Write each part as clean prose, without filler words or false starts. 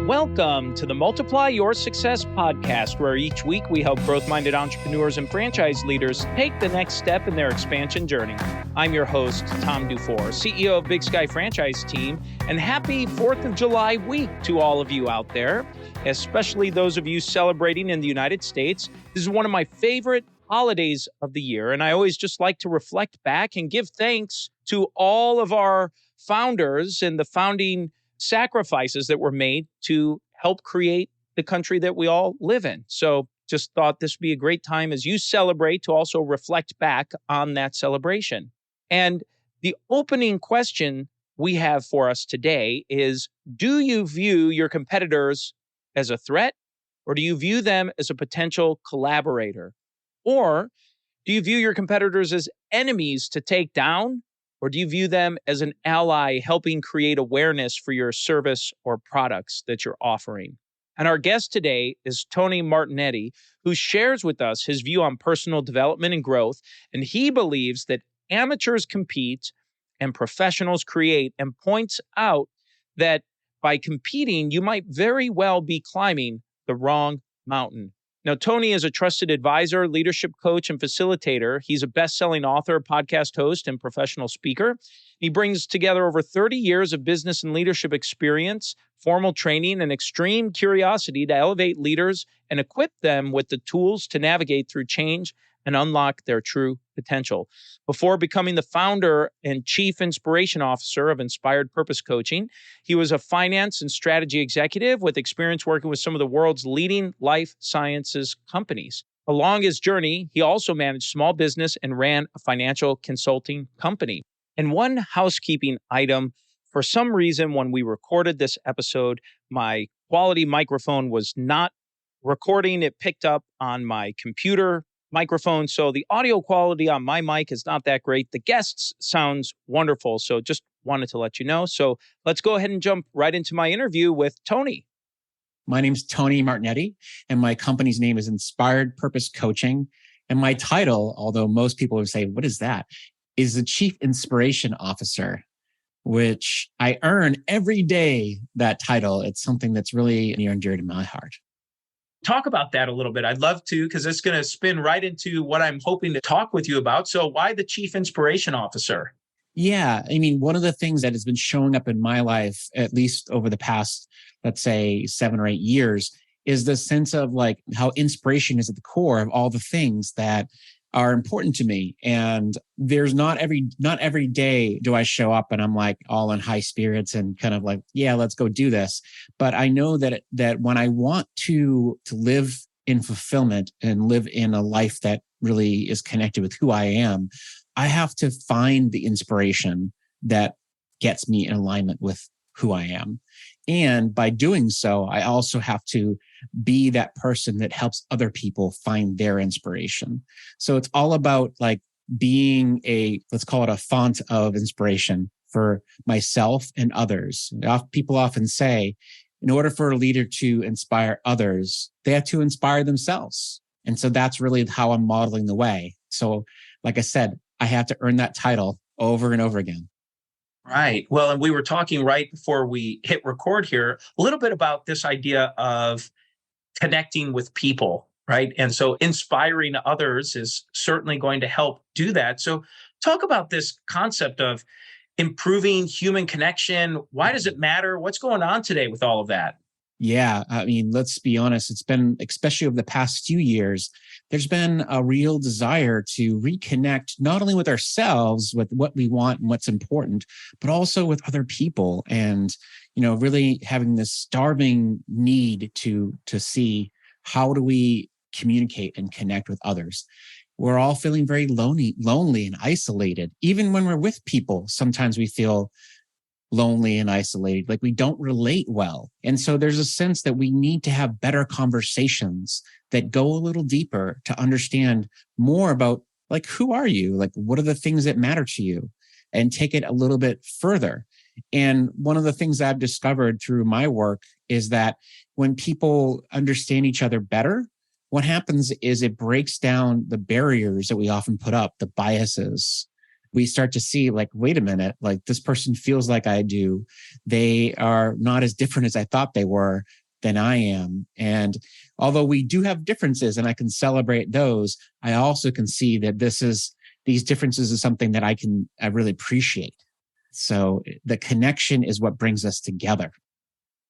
Welcome to the Multiply Your Success podcast, where each week we help growth-minded entrepreneurs and franchise leaders take the next step in their expansion journey. I'm your host, Tom Dufour, CEO of Big Sky Franchise Team, and happy 4th of July week to all of you out there, especially those of you celebrating in the United States. This is one of my favorite holidays of the year, and I always just like to reflect back and give thanks to all of our founders and the founding sacrifices that were made to help create the country that we all live in. So just thought this would be a great time as you celebrate to also reflect back on that celebration. And the opening question we have for us today is, do you view your competitors as a threat, or do you view them as a potential collaborator? Or do you view your competitors as enemies to take down? Or do you view them as an ally helping create awareness for your service or products that you're offering? And our guest today is Tony Martignetti, who shares with us his view on personal development and growth. And he believes that amateurs compete and professionals create, and points out that by competing, you might very well be climbing the wrong mountain. Now, Tony is a trusted advisor, leadership coach, and facilitator. He's a best-selling author, podcast host, and professional speaker. He brings together over 30 years of business and leadership experience, formal training, and extreme curiosity to elevate leaders and equip them with the tools to navigate through change and unlock their true potential. Before becoming the founder and chief inspiration officer of Inspired Purpose Coaching, he was a finance and strategy executive with experience working with some of the world's leading life sciences companies. Along his journey, he also managed small business and ran a financial consulting company. And one housekeeping item, for some reason, when we recorded this episode, my quality microphone was not recording. It picked up on my computer microphone, so the audio quality on my mic is not that great. The guests sounds wonderful, so just wanted to let you know. So let's go ahead and jump right into my interview with Tony. My name is Tony Martignetti, and my company's name is Inspired Purpose Coaching. And my title, although most people would say, what is that, is the Chief Inspiration Officer, which I earn every day, that title. It's something that's really near and dear to my heart. Talk about that a little bit. I'd love to, because it's going to spin right into what I'm hoping to talk with you about. So why the Chief Inspiration Officer? Yeah. I mean, one of the things that has been showing up in my life, at least over the past, let's say 7 or 8 years, is the sense of like how inspiration is at the core of all the things that are important to me. And there's not every day do I show up and I'm like all in high spirits and kind of like, yeah, let's go do this. But I know that when I want to live in fulfillment and live in a life that really is connected with who I am, I have to find the inspiration that gets me in alignment with who I am. And by doing so, I also have to be that person that helps other people find their inspiration. So it's all about like being let's call it a font of inspiration for myself and others. People often say, in order for a leader to inspire others, they have to inspire themselves. And so that's really how I'm modeling the way. So like I said, I have to earn that title over and over again. Right. Well, and we were talking right before we hit record here a little bit about this idea of connecting with people, right? And so inspiring others is certainly going to help do that. So talk about this concept of improving human connection. Why does it matter? What's going on today with all of that? Yeah. I mean, let's be honest. It's been, especially over the past few years, there's been a real desire to reconnect not only with ourselves, with what we want and what's important, but also with other people. And, really having this starving need to see how do we communicate and connect with others. We're all feeling very lonely and isolated. Even when we're with people, sometimes we feel lonely and isolated, like we don't relate well. And so there's a sense that we need to have better conversations that go a little deeper to understand more about like, who are you? Like, what are the things that matter to you? And take it a little bit further. And one of the things I've discovered through my work is that when people understand each other better, what happens is it breaks down the barriers that we often put up, the biases we start to see like, wait a minute, like this person feels like I do. They are not as different as I thought they were than I am. And although we do have differences and I can celebrate those, I also can see that these differences is something that I really appreciate. So the connection is what brings us together.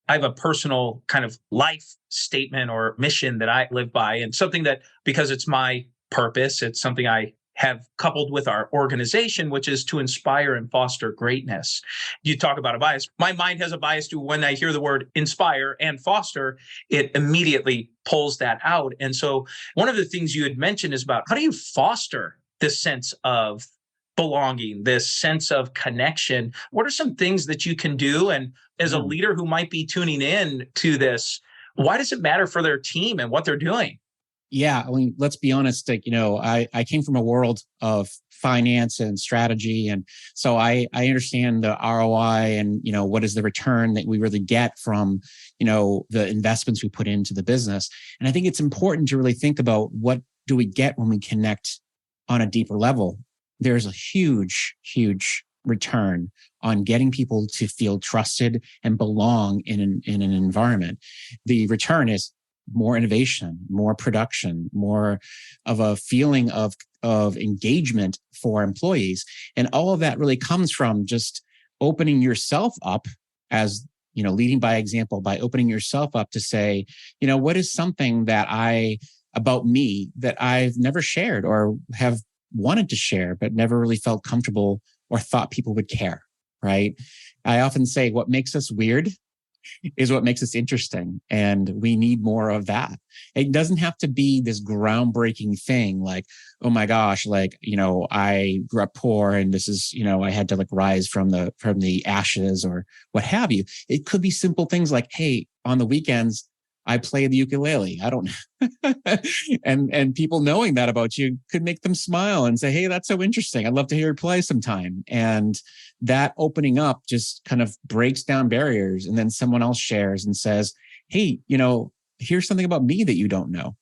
I have a personal kind of life statement or mission that I live by, and something that, because it's my purpose, it's something I have coupled with our organization, which is to inspire and foster greatness. You talk about a bias. My mind has a bias to when I hear the word inspire and foster, it immediately pulls that out. And so one of the things you had mentioned is about how do you foster this sense of belonging, this sense of connection? What are some things that you can do? And as a leader who might be tuning in to this, why does it matter for their team and what they're doing? Yeah, I mean, let's be honest. Like, I came from a world of finance and strategy, and so I understand the ROI and what is the return that we really get from the investments we put into the business. And I think it's important to really think about what do we get when we connect on a deeper level. There's a huge, huge return on getting people to feel trusted and belong in an environment. The return is more innovation, more production, more of a feeling of engagement for employees. And all of that really comes from just opening yourself up as, leading by example, by opening yourself up to say, what is something about me that I've never shared or have wanted to share, but never really felt comfortable or thought people would care, right? I often say what makes us weird is what makes us interesting. And we need more of that. It doesn't have to be this groundbreaking thing like, oh my gosh, like, I grew up poor and this is, I had to like rise from the ashes or what have you. It could be simple things like, hey, on the weekends, I play the ukulele. I don't know. and people knowing that about you could make them smile and say, hey, that's so interesting. I'd love to hear you play sometime. And that opening up just kind of breaks down barriers. And then someone else shares and says, hey, here's something about me that you don't know.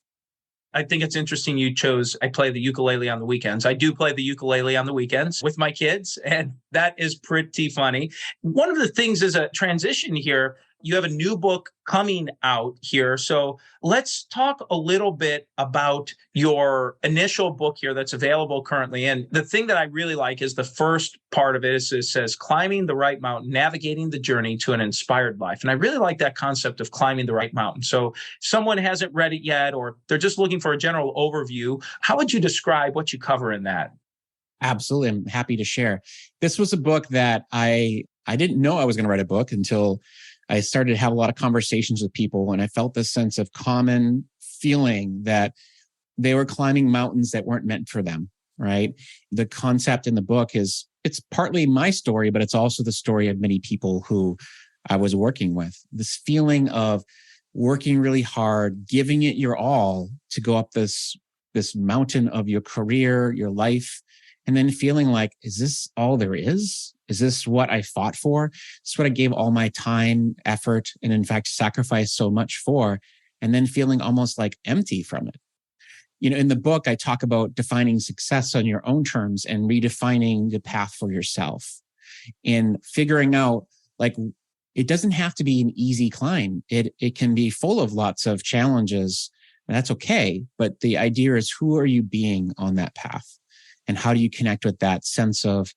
I think it's interesting you chose, I play the ukulele on the weekends. I do play the ukulele on the weekends with my kids, and that is pretty funny. One of the things is a transition here. You have a new book coming out here. So let's talk a little bit about your initial book here that's available currently. And the thing that I really like is the first part of it is it says, climbing the right mountain, navigating the journey to an inspired life. And I really like that concept of climbing the right mountain. So if someone hasn't read it yet, or they're just looking for a general overview, how would you describe what you cover in that? Absolutely. I'm happy to share. This was a book that I didn't know I was going to write a book until I started to have a lot of conversations with people, and I felt this sense of common feeling that they were climbing mountains that weren't meant for them, right? The concept in the book it's partly my story, but it's also the story of many people who I was working with. This feeling of working really hard, giving it your all to go up this mountain of your career, your life, and then feeling like, is this all there is? Is this what I fought for? Is this what I gave all my time, effort, and in fact, sacrificed so much for? And then feeling almost like empty from it. In the book, I talk about defining success on your own terms and redefining the path for yourself and figuring out, like, it doesn't have to be an easy climb. It can be full of lots of challenges, and that's okay. But the idea is, who are you being on that path? And how do you connect with that sense of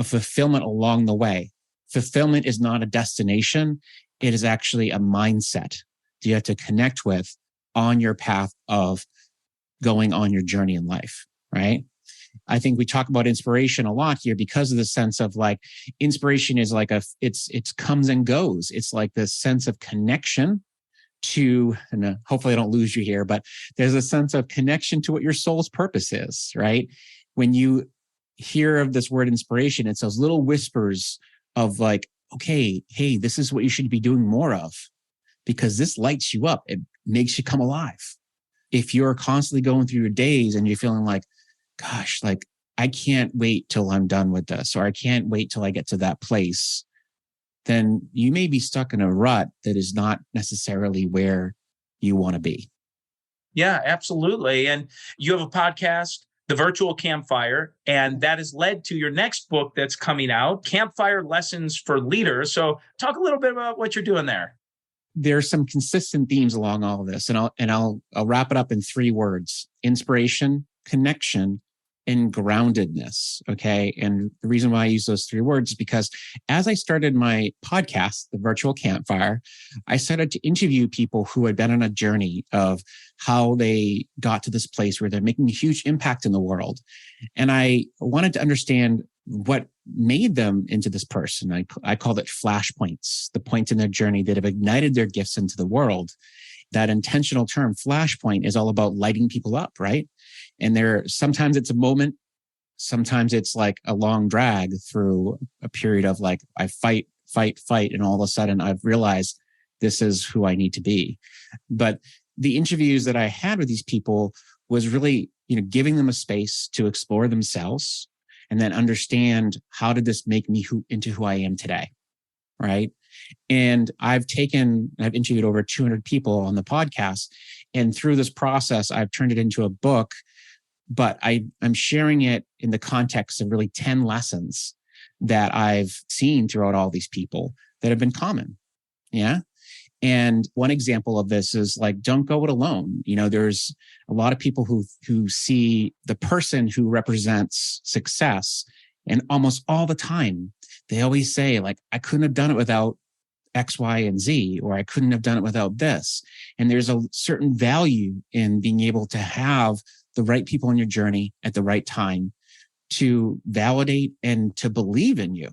fulfillment along the way? Fulfillment is not a destination. It is actually a mindset that you have to connect with on your path of going on your journey in life, right? I think we talk about inspiration a lot here because of the sense of like, inspiration is like it's comes and goes. It's like this sense of connection to, and hopefully I don't lose you here, but there's a sense of connection to what your soul's purpose is, right? When you hear of this word inspiration, it's those little whispers of like, okay, hey, this is what you should be doing more of, because this lights you up. It makes you come alive. If you're constantly going through your days and you're feeling like, gosh, like I can't wait till I'm done with this, or I can't wait till I get to that place, then you may be stuck in a rut that is not necessarily where you want to be. Yeah, absolutely. And you have a podcast the virtual campfire, and that has led to your next book that's coming out, Campfire Lessons for Leaders. So talk a little bit about what you're doing there. There's some consistent themes along all of this, and I'll wrap it up in 3 words: inspiration, connection, and groundedness. Okay. And the reason why I use those 3 words is because as I started my podcast, The Virtual Campfire, I started to interview people who had been on a journey of how they got to this place where they're making a huge impact in the world. And I wanted to understand what made them into this person. I called it flashpoints, the points in their journey that have ignited their gifts into the world. That intentional term, flashpoint, is all about lighting people up, right? And sometimes it's a moment, sometimes it's like a long drag through a period of like, I fight, and all of a sudden I've realized this is who I need to be. But the interviews that I had with these people was really, giving them a space to explore themselves and then understand, how did this make me into who I am today, right? And I've interviewed over 200 people on the podcast. And through this process, I've turned it into a book, but I'm sharing it in the context of really 10 lessons that I've seen throughout all these people that have been common. Yeah. And one example of this is like, don't go it alone. There's a lot of people who see the person who represents success, and almost all the time, they always say like, I couldn't have done it without X, Y, and Z, or I couldn't have done it without this. And there's a certain value in being able to have the right people on your journey at the right time to validate and to believe in you.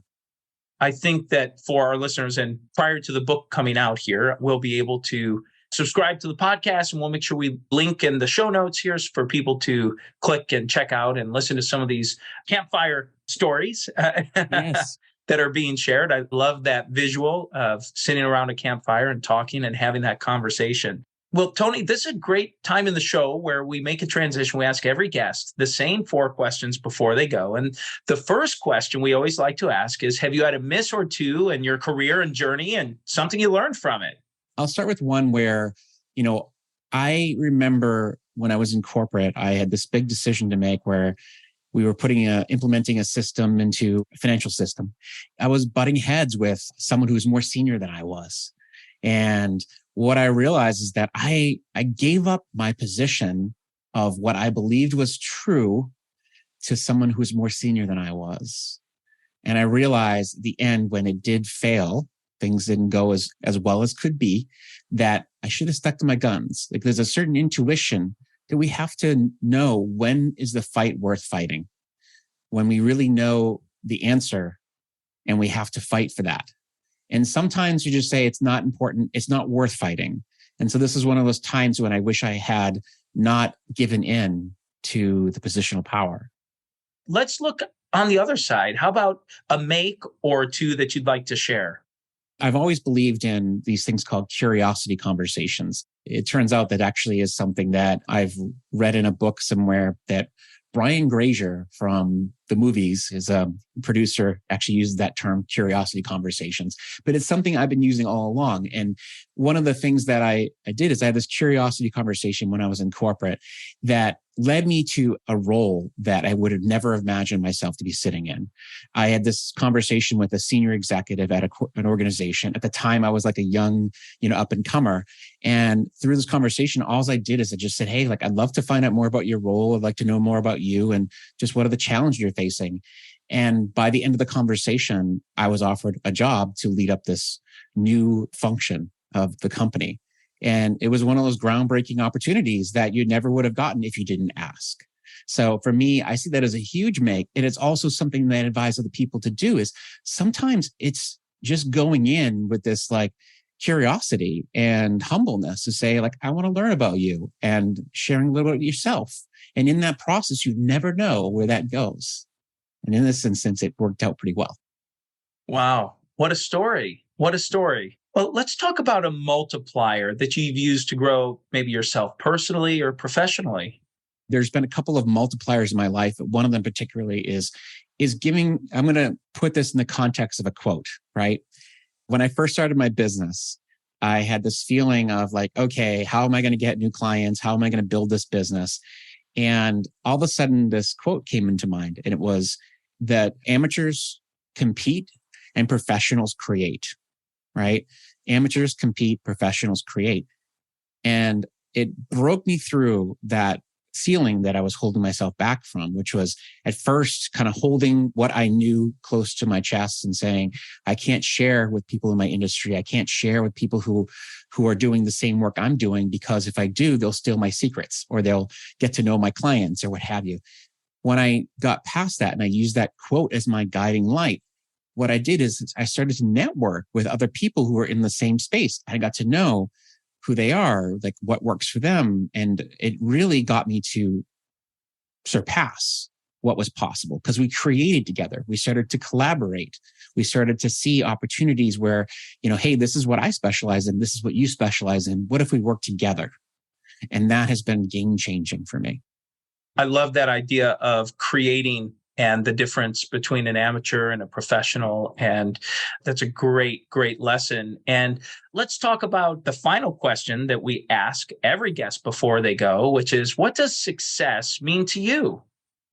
I think that for our listeners, and prior to the book coming out here, we'll be able to subscribe to the podcast, and we'll make sure we link in the show notes here for people to click and check out and listen to some of these campfire stories. Yes. That are being shared. I love that visual of sitting around a campfire and talking and having that conversation. Well, Tony, this is a great time in the show where we make a transition. We ask every guest the same 4 questions before they go. And the first question we always like to ask is, have you had a miss or 2 in your career and journey and something you learned from it? I'll start with one where, I remember when I was in corporate, I had this big decision to make where we were implementing a system into a financial system. I was butting heads with someone who was more senior than I was. And what I realized is that I gave up my position of what I believed was true to someone who was more senior than I was. And I realized at the end, when it did fail, things didn't go as well as could be, that I should have stuck to my guns. Like, there's a certain intuition that we have to know, when is the fight worth fighting? When we really know the answer and we have to fight for that. And sometimes you just say, it's not important, it's not worth fighting. And so this is one of those times when I wish I had not given in to the positional power. Let's look on the other side. How about a make or 2 that you'd like to share? I've always believed in these things called curiosity conversations. It turns out that actually is something that I've read in a book somewhere, that Brian Grazer from the movies, is a producer, actually uses that term, curiosity conversations. But it's something I've been using all along. And one of the things that I did is I had this curiosity conversation when I was in corporate that led me to a role that I would have never imagined myself to be sitting in. I had this conversation with a senior executive at an organization. At the time, I was like a young, up and comer. And through this conversation, all I did is I just said, hey, like, I'd love to find out more about your role. I'd like to know more about you and just what are the challenges you're facing. And by the end of the conversation, I was offered a job to lead up this new function of the company. And it was one of those groundbreaking opportunities that you never would have gotten if you didn't ask. So for me, I see that as a huge make. And it's also something that I advise other people to do, is sometimes it's just going in with this like curiosity and humbleness to say, like, I want to learn about you, and sharing a little bit of yourself. And in that process, you never know where that goes. And in this instance, it worked out pretty well. Wow. What a story. What a story. Well, let's talk about a multiplier that you've used to grow maybe yourself personally or professionally. There's been a couple of multipliers in my life. One of them particularly is giving, I'm going to put this in the context of a quote, right? When I first started my business, I had this feeling of like, okay, how am I going to get new clients? How am I going to build this business? And all of a sudden, this quote came into mind, and it was that amateurs compete and professionals create, right? Amateurs compete, professionals create. And it broke me through that feeling that I was holding myself back from, which was at first kind of holding what I knew close to my chest and saying, I can't share with people in my industry. I can't share with people who are doing the same work I'm doing, because if I do, they'll steal my secrets or they'll get to know my clients or what have you. When I got past that and I used that quote as my guiding light, what I did is I started to network with other people who are in the same space. I got to know who they are, like what works for them. And it really got me to surpass what was possible because we created together. We started to collaborate. We started to see opportunities where, hey, this is what I specialize in. This is what you specialize in. What if we work together? And that has been game changing for me. I love that idea of creating and the difference between an amateur and a professional. And that's a great, great lesson. And let's talk about the final question that we ask every guest before they go, which is, what does success mean to you?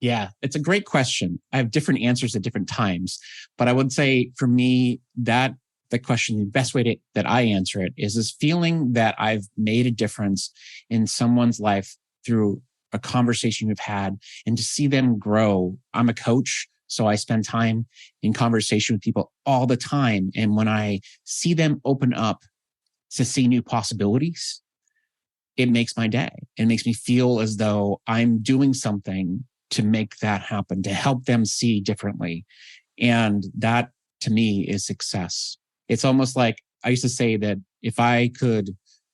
Yeah, it's a great question. I have different answers at different times, but I would say for me, the question, the best way that I answer it is this feeling that I've made a difference in someone's life through a conversation we've had and to see them grow. I'm a coach, so I spend time in conversation with people all the time. And when I see them open up to see new possibilities, it makes my day. It makes me feel as though I'm doing something to make that happen, to help them see differently. And that to me is success. It's almost like I used to say that if I could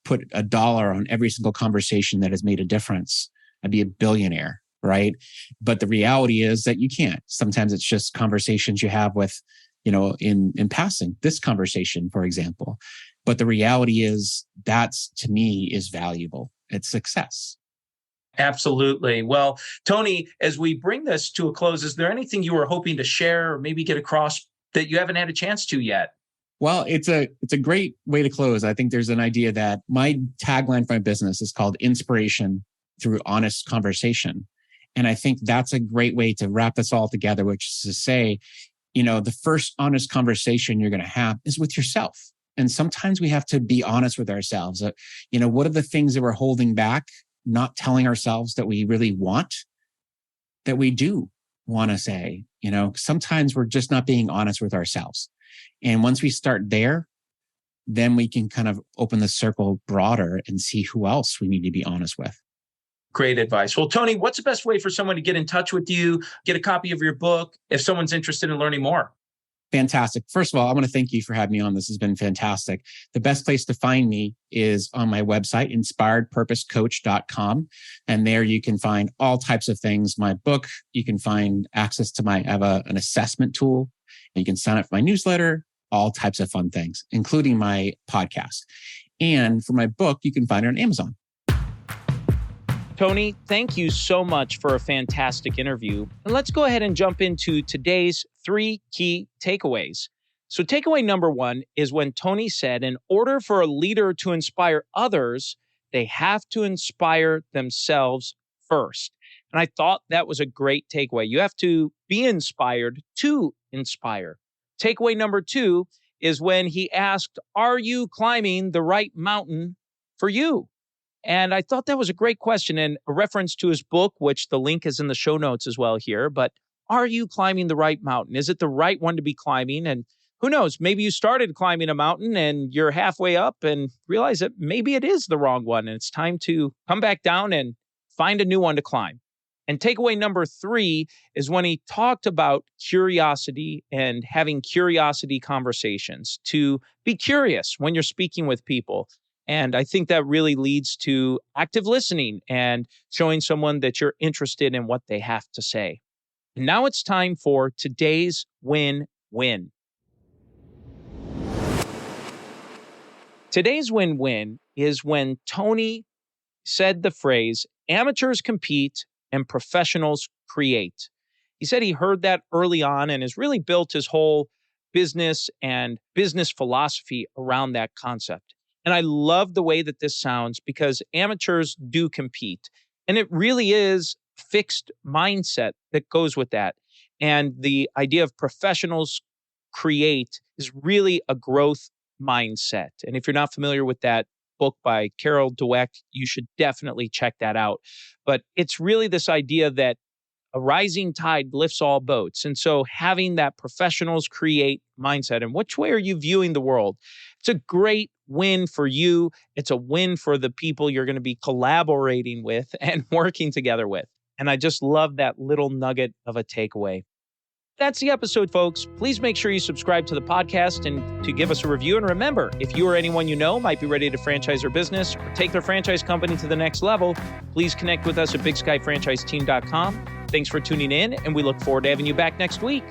put $1 on every single conversation that has made a difference, I'd be a billionaire, right? But the reality is that you can't. Sometimes it's just conversations you have with, in passing, this conversation, for example. But the reality is that's, to me, is valuable. It's success. Absolutely. Well, Tony, as we bring this to a close, is there anything you were hoping to share or maybe get across that you haven't had a chance to yet? Well, it's a great way to close. I think there's an idea that my tagline for my business is called inspiration through honest conversation. And I think that's a great way to wrap this all together, which is to say, the first honest conversation you're going to have is with yourself. And sometimes we have to be honest with ourselves. What are the things that we're holding back, not telling ourselves that we really want, that we do want to say? Sometimes we're just not being honest with ourselves. And once we start there, then we can kind of open the circle broader and see who else we need to be honest with. Great advice. Well, Tony, what's the best way for someone to get in touch with you, get a copy of your book, if someone's interested in learning more? Fantastic. First of all, I want to thank you for having me on. This has been fantastic. The best place to find me is on my website, inspiredpurposecoach.com. And there you can find all types of things. My book, you can find access to I have an assessment tool, and you can sign up for my newsletter, all types of fun things, including my podcast. And for my book, you can find it on Amazon. Tony, thank you so much for a fantastic interview. And let's go ahead and jump into today's 3 key takeaways. So takeaway number 1 is when Tony said, in order for a leader to inspire others, they have to inspire themselves first. And I thought that was a great takeaway. You have to be inspired to inspire. Takeaway number 2 is when he asked, are you climbing the right mountain for you? And I thought that was a great question and a reference to his book, which the link is in the show notes as well here. But are you climbing the right mountain? Is it the right one to be climbing? And who knows, maybe you started climbing a mountain and you're halfway up and realize that maybe it is the wrong one. And it's time to come back down and find a new one to climb. And takeaway number 3 is when he talked about curiosity and having curiosity conversations, to be curious when you're speaking with people. And I think that really leads to active listening and showing someone that you're interested in what they have to say. And now it's time for today's win-win. Today's win-win is when Tony said the phrase, amateurs compete and professionals create. He said he heard that early on and has really built his whole business and business philosophy around that concept. And I love the way that this sounds because amateurs do compete. And it really is fixed mindset that goes with that. And the idea of professionals create is really a growth mindset. And if you're not familiar with that book by Carol Dweck, you should definitely check that out. But it's really this idea that a rising tide lifts all boats. And so having that professionals create mindset, and which way are you viewing the world? It's a great win for you. It's a win for the people you're going to be collaborating with and working together with. And I just love that little nugget of a takeaway. That's the episode, folks. Please make sure you subscribe to the podcast and to give us a review. And remember, if you or anyone you know might be ready to franchise their business or take their franchise company to the next level, please connect with us at bigskyfranchiseteam.com. Thanks for tuning in, and we look forward to having you back next week.